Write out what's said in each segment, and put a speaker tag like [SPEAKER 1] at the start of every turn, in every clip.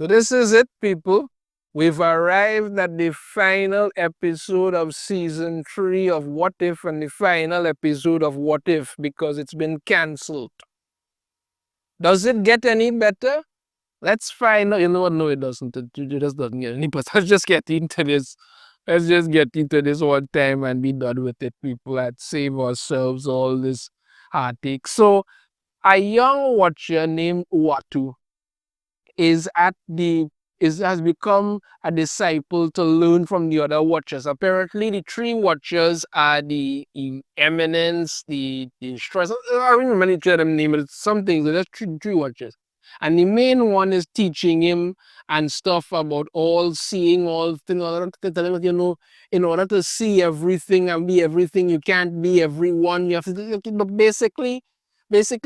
[SPEAKER 1] So this is it, people. We've arrived at the final episode of season 3 of What If and the final episode of What If because it's been cancelled. Does it get any better? Let's find out. You know what? No, it doesn't. It just doesn't get any better. Let's just get into this. Let's just get into this one time and be done with it, people, and save ourselves all this heartache. So, a young watcher named Uatu is at the is has become a disciple to learn from the other watchers. Apparently, the three watchers are the eminence, the stress. I don't remember each of them name, but it's something. So there's three watchers. And the main one is teaching him and stuff about all seeing all things, in order to see everything and be everything, you can't be everyone. You have to basically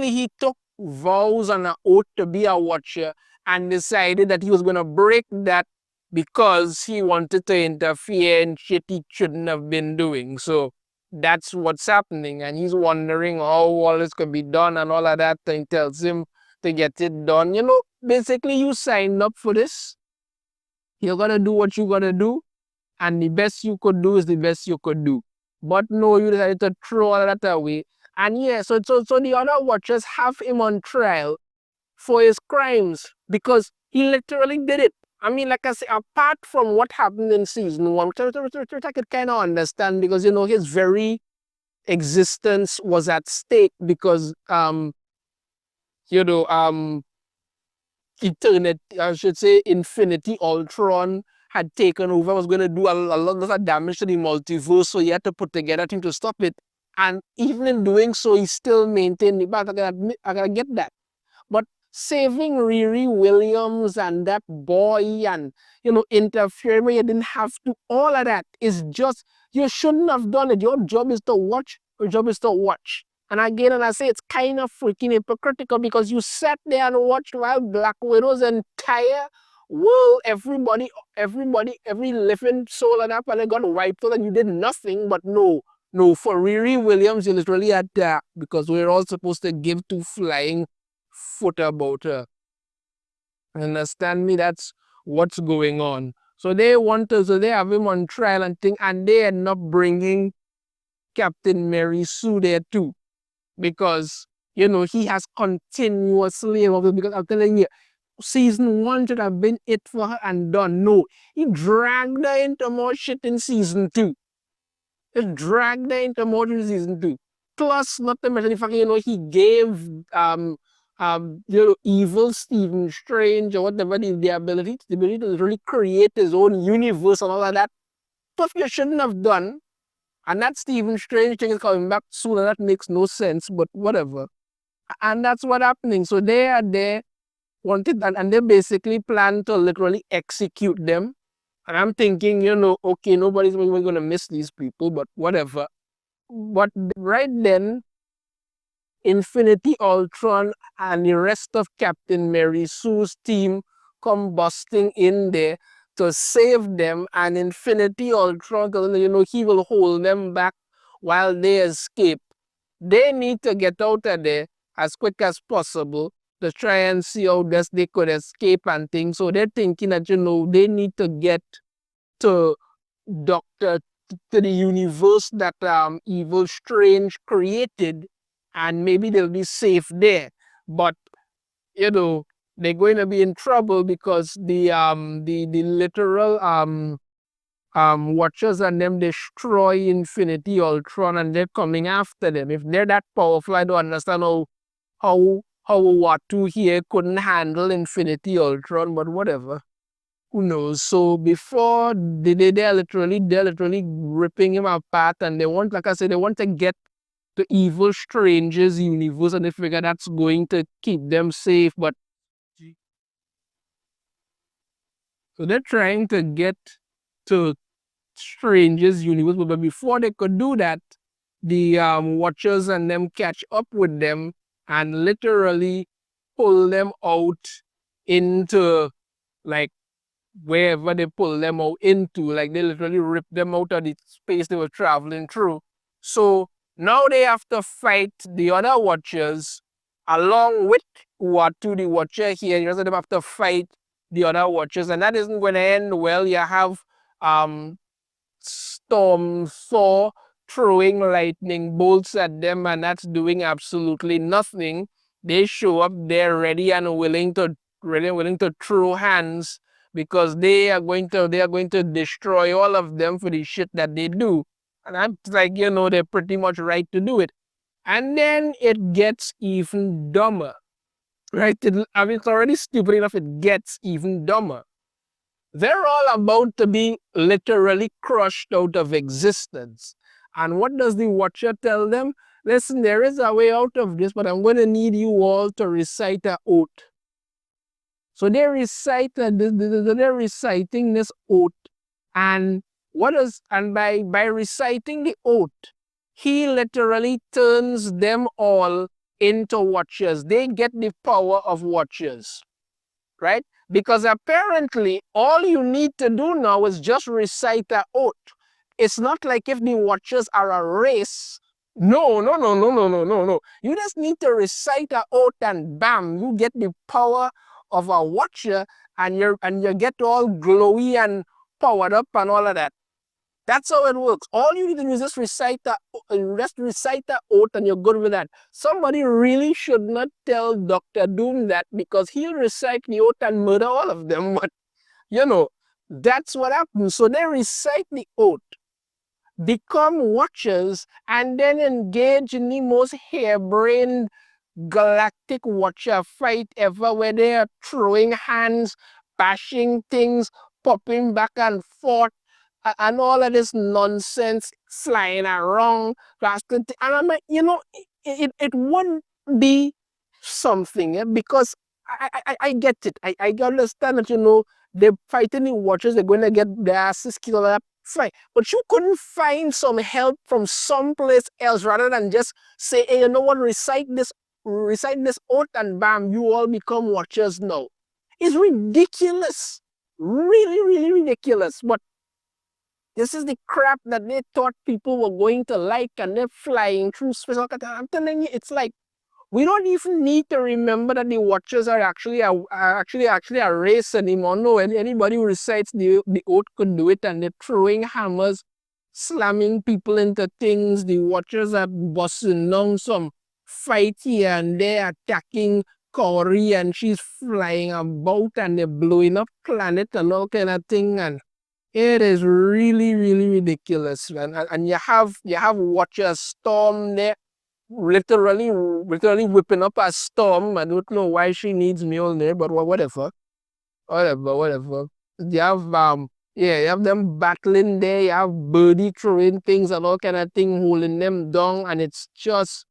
[SPEAKER 1] he took vows and an oath to be a watcher and decided that he was going to break that because he wanted to interfere in shit he shouldn't have been doing. So that's what's happening. And he's wondering how all this could be done and all of that. And he tells him to get it done. Basically, you signed up for this. You're going to do what you got to do. And the best you could do is the best you could do. But no, you decided to throw all that away. And yeah, so the other watchers have him on trial for his crimes because he literally did it. I mean, like I say, apart from what happened in season 1, which I could kind of understand because, his very existence was at stake because, eternity, I should say, Infinity Ultron had taken over, was going to do a lot of damage to the multiverse, so he had to put together a team to stop it. And even in doing so, he still maintained the battle. I gotta get that. But saving Riri Williams and that boy and, interfering where you didn't have to, all of that is just, you shouldn't have done it. Your job is to watch. Your job is to watch. And again, and I say it's kind of freaking hypocritical because you sat there and watched while Black Widow's entire world, every living soul on that planet got wiped out and you did nothing. But no, for Riri Williams, you literally had that because we're all supposed to give two flying foot about her. Understand me? That's what's going on. So they have him on trial and thing, and they end up bringing Captain Mary Sue there too. Because, he has continuously, because I'm telling you, season 1 should have been it for her and done. No, he dragged her into more shit in season 2. He dragged her into more in season 2. Plus, not to mention the fact, he gave, evil Stephen Strange or whatever, the ability to really create his own universe and all of that. Stuff you shouldn't have done. And that Stephen Strange thing is coming back soon, and that makes no sense, but whatever. And that's what's happening. So they are there, wanted, and they basically plan to literally execute them. And I'm thinking, okay, nobody's going to miss these people, but whatever. But right then, Infinity Ultron and the rest of Captain Mary Sue's team come busting in there to save them, and Infinity Ultron, he will hold them back while they escape. They need to get out of there as quick as possible to try and see how best they could escape and things. So they're thinking that, they need to get to to the universe that Evil Strange created, and maybe they'll be safe there. But, they're going to be in trouble because the literal Watchers and them destroy Infinity Ultron and they're coming after them. If they're that powerful, I don't understand how Watu here couldn't handle Infinity Ultron, but whatever. Who knows? So before they're literally ripping him apart, and they want, like I said, they want to get the Evil Stranger's universe, and they figure that's going to keep them safe. But so they're trying to get to Stranger's universe, but before they could do that, the Watchers and them catch up with them and literally pull them out into, like, wherever they pull them out into. Like, they literally rip them out of the space they were traveling through. So now they have to fight the other Watchers along with Uatu, the Watcher here. The rest of them have to fight the other Watchers, and that isn't going to end well. You have um, Storm Thor throwing lightning bolts at them, and that's doing absolutely nothing. They show up there ready and willing to throw hands because they are going to destroy all of them for the shit that they do. And I'm like, they're pretty much right to do it. And then it gets even dumber. Right? I mean, it's already stupid enough, it gets even dumber. They're all about to be literally crushed out of existence. And what does the Watcher tell them? Listen, there is a way out of this, but I'm going to need you all to recite an oath. So they're reciting this oath. And by reciting the oath, he literally turns them all into Watchers. They get the power of Watchers, right? Because apparently all you need to do now is just recite the oath. It's not like if the Watchers are a race. No, no, no, no, no, no, no, no. You just need to recite a oath and bam, you get the power of a Watcher, and you get all glowy and powered up and all of that. That's how it works. All you need to do is just recite the oath, and you're good with that. Somebody really should not tell Dr. Doom that, because he'll recite the oath and murder all of them. But that's what happens. So they recite the oath, become Watchers, and then engage in the most harebrained galactic Watcher fight ever, where they are throwing hands, bashing things, popping back and forth, and all of this nonsense flying around. And I'm like, it wouldn't be something, because I get it. I understand that, they're fighting the Watchers, they're going to get their asses killed. Fine. But you couldn't find some help from someplace else rather than just say, hey, you know what, recite this oath, and bam, you all become Watchers now. It's ridiculous. Really, really ridiculous. But this is the crap that they thought people were going to like, and they're flying through space. I'm telling you, it's like, we don't even need to remember that the Watchers are actually a race anymore. No, anybody who recites the oath could do it, and they're throwing hammers, slamming people into things. The Watchers are busting down some fight here, and they're attacking Corey, and she's flying about, and they're blowing up planet and all kind of thing. And it is really, really ridiculous, man. And you have Watcher Storm there, literally whipping up a storm. I don't know why she needs Mjolnir, but whatever. Whatever. You have you have them battling there, you have Birdie throwing things and all kind of thing, holding them down, and it's just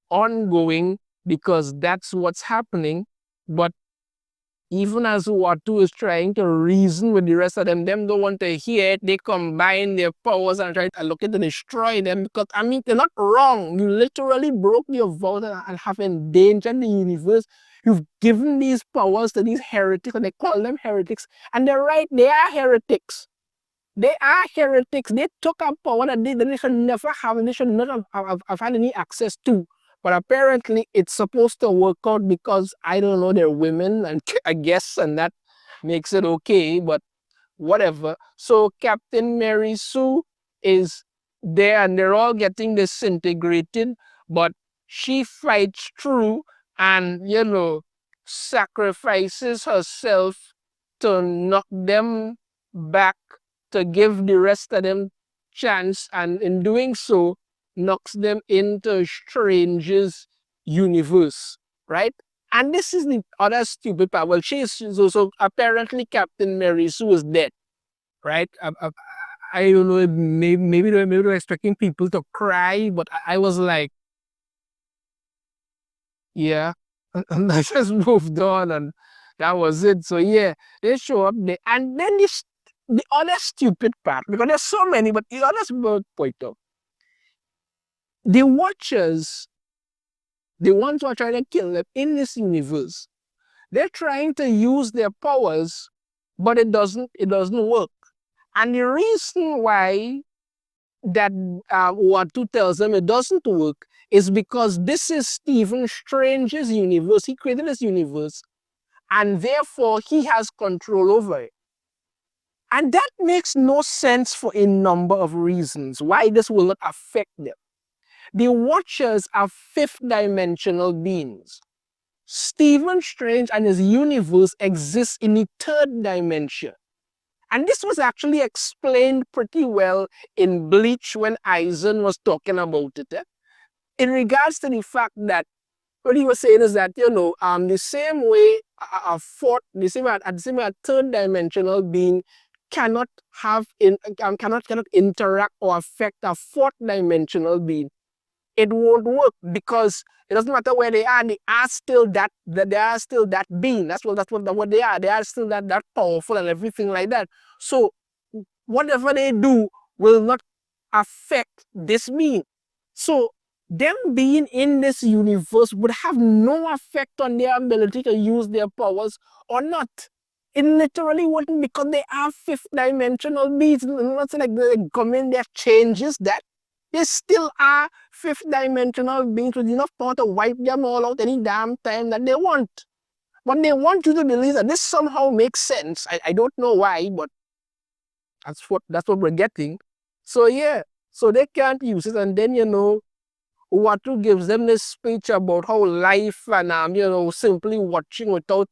[SPEAKER 1] ongoing because that's what's happening. But even as Watu is trying to reason with the rest of them don't want to hear it. They combine their powers and try to look at to destroy them, because, I mean, they're not wrong. You literally broke your vow and have endangered the universe. You've given these powers to these heretics, and they call them heretics. And they're right, they are heretics. They are heretics. They took up power that they should never have, and they should not have had any access to. But apparently it's supposed to work out because, I don't know, they're women, and I guess, and that makes it okay, but whatever. So Captain Mary Sue is there, and they're all getting disintegrated, but she fights through and, sacrifices herself to knock them back, to give the rest of them chance, and in doing so, knocks them into Strange's universe, right? And this is the other stupid part. Well, she is so apparently Captain Mary Sue is dead, right? I don't know, maybe they were expecting people to cry, but I was like, yeah. And I just moved on, and that was it. So yeah, they show up there. And then the other stupid part, because there's so many, but the other stupid point of, the Watchers, the ones who are trying to kill them in this universe, they're trying to use their powers, but it doesn't work. And the reason why that Watu tells them it doesn't work is because this is Stephen Strange's universe. He created this universe, and therefore he has control over it. And that makes no sense for a number of reasons why this will not affect them. The Watchers are fifth dimensional beings. Stephen Strange and his universe exists in the third dimension. And this was actually explained pretty well in Bleach when Eisen was talking about it. In regards to the fact that what he was saying is that, the same way the same way a third dimensional being cannot cannot interact or affect a fourth dimensional being, it won't work because it doesn't matter where they are still they are still that being. What they are. They are still that powerful and everything like that. So whatever they do will not affect this being. So them being in this universe would have no effect on their ability to use their powers or not. It literally wouldn't, because they are fifth dimensional beings. Not like the government there changes that. They still are fifth dimensional beings with enough power to wipe them all out any damn time that they want. But they want you to believe that this somehow makes sense. I don't know why, but that's what we're getting. So yeah, so they can't use it, and then Uatu gives them this speech about how life and simply watching without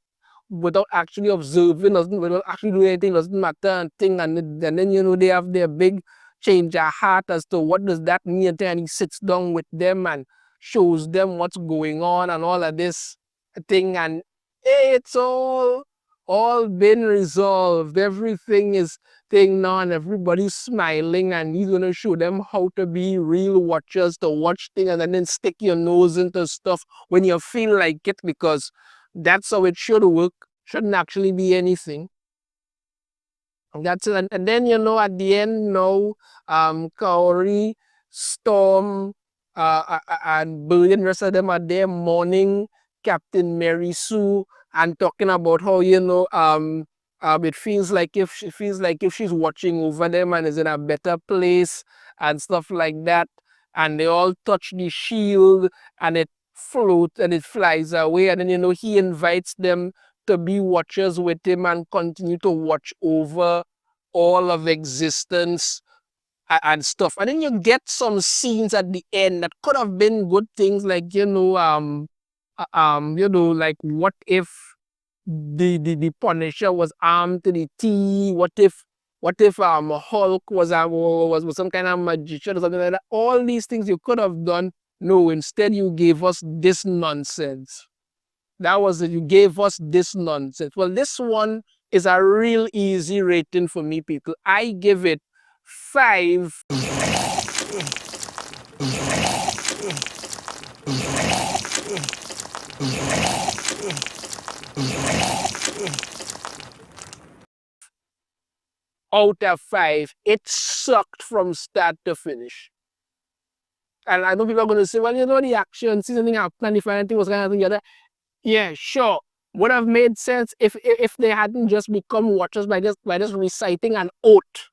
[SPEAKER 1] actually observing, without actually doing anything, doesn't matter and thing, and then they have their big change of heart as to what does that mean, and he sits down with them and shows them what's going on and all of this thing, and it's all been resolved. Everything is thing now, and everybody's smiling, and he's gonna show them how to be real watchers, to watch things and then stick your nose into stuff when you feel like it, because that's how it should work. Shouldn't actually be anything. That's it. And then at the end, Kaori, Storm, and Billion, rest of them are there mourning Captain Mary Sue and talking about how it feels like if she's watching over them and is in a better place and stuff like that. And they all touch the shield and it floats and it flies away. And then he invites them to be watchers with him and continue to watch over all of existence and stuff. And then you get some scenes at the end that could have been good things, like like what if the Punisher was armed to the teeth? What if Hulk was some kind of magician or something like that? All these things you could have done. No, instead you gave us this nonsense. That was it. You gave us this nonsense. Well, this one is a real easy rating for me, people. I give it 5 out of 5. It sucked from start to finish. And I know people are going to say, well, the action, seasoning up, and if anything was kind of together. Yeah, sure. Would have made sense if they hadn't just become watchers by just reciting an oath.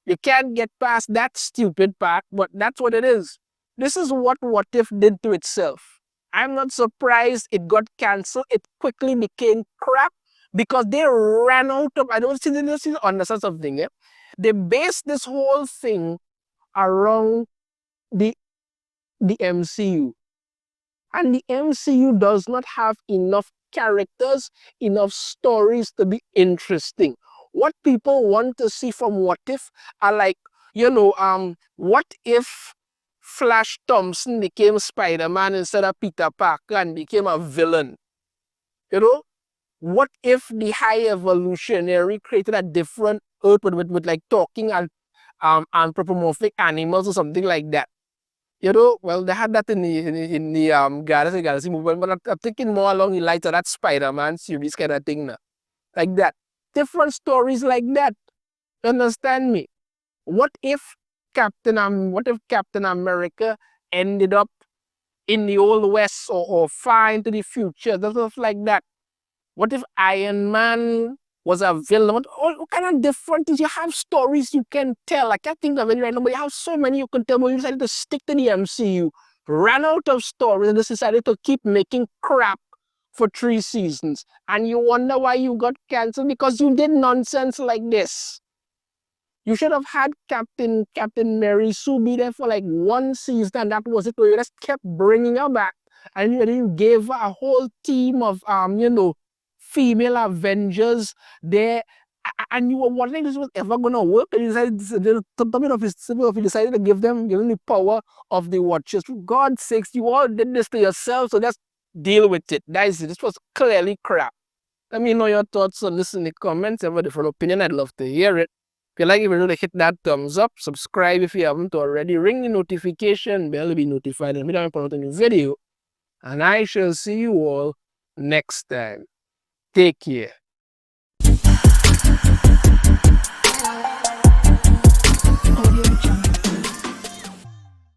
[SPEAKER 1] You can't get past that stupid part, but that's what it is. This is what If did to itself. I'm not surprised it got cancelled. It quickly became crap because they ran out of, I don't see understand something. They based this whole thing around the MCU. And the MCU does not have enough characters, enough stories to be interesting. What people want to see from What If are like, what if Flash Thompson became Spider-Man instead of Peter Parker and became a villain? What if the High Evolutionary created a different Earth with like talking and anthropomorphic animals or something like that? Well, they had that in the Guardians of the Galaxy movie, but I'm thinking more along the lines of that Spider-Man series kind of thing now. Like that. Different stories like that. Understand me? What if Captain America ended up in the Old West or far into the future, stuff like that? What if Iron Man was a villain? What kind of different things? You have stories you can tell. I can't think of any right now, but you have so many you can tell, but you decided to stick to the MCU. Ran out of stories and just decided to keep making crap for 3 seasons. And you wonder why you got cancelled because you did nonsense like this. You should have had Captain Mary Sue be there for like 1 season, and that was it. You just kept bringing her back, and you gave her a whole team of female Avengers there, and you were wondering if this was ever gonna work. And you decided, you decided to give them the power of the Watchers. For God's sakes, you all did this to yourselves, so just deal with it. Guys, this was clearly crap. Let me know your thoughts on this in the comments. If you have a different opinion, I'd love to hear it. If you like the video, hit that thumbs up. Subscribe if you haven't already. Ring the notification bell to be notified every time I put out a new video. And I shall see you all next time. Take care.